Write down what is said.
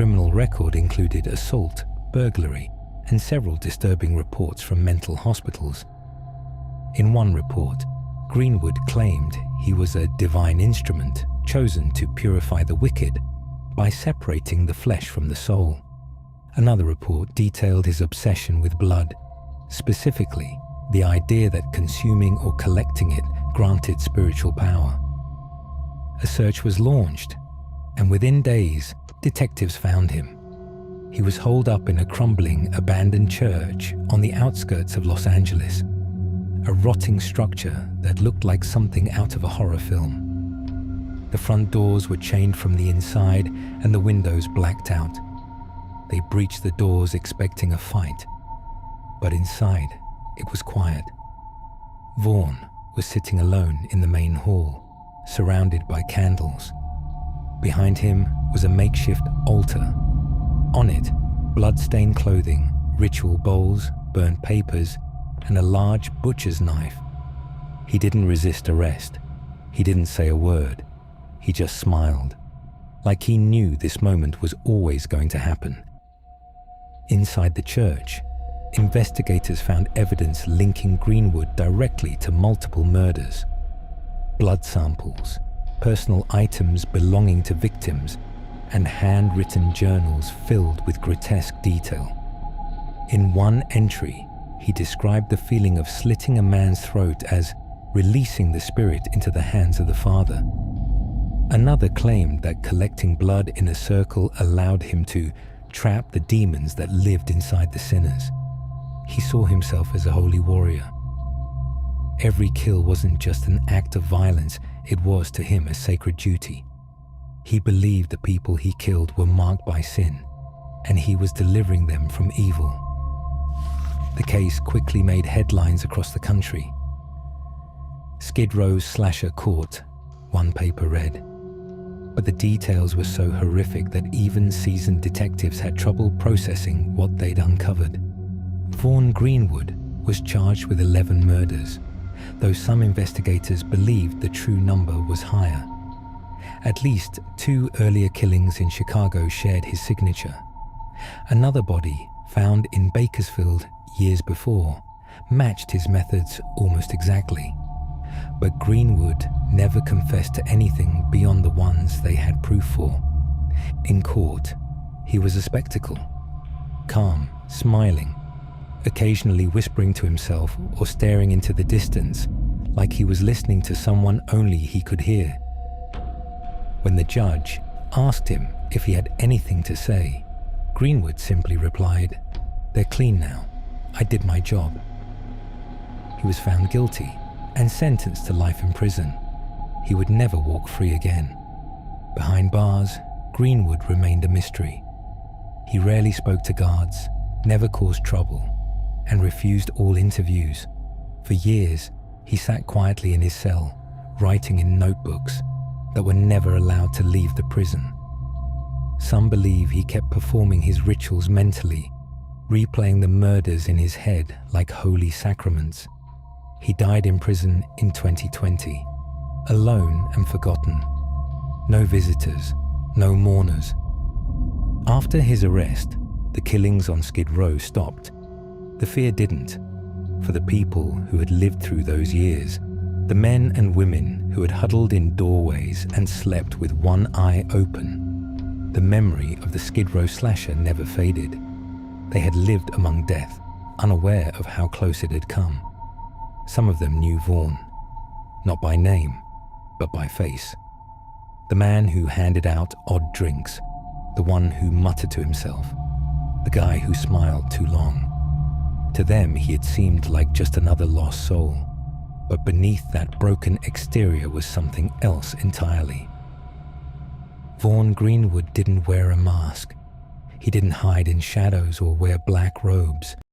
criminal record included assault, burglary, and several disturbing reports from mental hospitals. In one report, Greenwood claimed he was a divine instrument chosen to purify the wicked by separating the flesh from the soul. Another report detailed his obsession with blood, specifically the idea that consuming or collecting it granted spiritual power. A search was launched, and within days, detectives found him. He was holed up in a crumbling, abandoned church on the outskirts of Los Angeles, a rotting structure that looked like something out of a horror film. The front doors were chained from the inside and the windows blacked out. They breached the doors expecting a fight, but inside it was quiet. Vaughn was sitting alone in the main hall, surrounded by candles. Behind him was a makeshift altar. On it, blood-stained clothing, ritual bowls, burnt papers, and a large butcher's knife. He didn't resist arrest. He didn't say a word. He just smiled, like he knew this moment was always going to happen. Inside the church, investigators found evidence linking Greenwood directly to multiple murders. Blood samples, personal items belonging to victims, and handwritten journals filled with grotesque detail. In one entry, he described the feeling of slitting a man's throat as releasing the spirit into the hands of the Father. Another claimed that collecting blood in a circle allowed him to trap the demons that lived inside the sinners. He saw himself as a holy warrior. Every kill wasn't just an act of violence, it was to him a sacred duty. He believed the people he killed were marked by sin, and he was delivering them from evil. The case quickly made headlines across the country. Skid Row's slasher caught, one paper read. But the details were so horrific that even seasoned detectives had trouble processing what they'd uncovered. Vaughn Greenwood was charged with 11 murders, though some investigators believed the true number was higher. At least 2 earlier killings in Chicago shared his signature. Another body, found in Bakersfield years before, matched his methods almost exactly. But Greenwood never confessed to anything beyond the ones they had proof for. In court, he was a spectacle. Calm, smiling, occasionally whispering to himself or staring into the distance, like he was listening to someone only he could hear. When the judge asked him if he had anything to say, Greenwood simply replied, "They're clean now. I did my job." He was found guilty and sentenced to life in prison. He would never walk free again. Behind bars, Greenwood remained a mystery. He rarely spoke to guards, never caused trouble, and refused all interviews. For years, he sat quietly in his cell, writing in notebooks that were never allowed to leave the prison. Some believe he kept performing his rituals mentally, replaying the murders in his head like holy sacraments. He died in prison in 2020, alone and forgotten. No visitors, no mourners. After his arrest, the killings on Skid Row stopped. The fear didn't. For the people who had lived through those years, the men and women who had huddled in doorways and slept with one eye open, the memory of the Skid Row slasher never faded. They had lived among death, unaware of how close it had come. Some of them knew Vaughn, not by name, but by face. The man who handed out odd drinks, the one who muttered to himself, the guy who smiled too long. To them, he had seemed like just another lost soul, but beneath that broken exterior was something else entirely. Vaughn Greenwood didn't wear a mask. He didn't hide in shadows or wear black robes.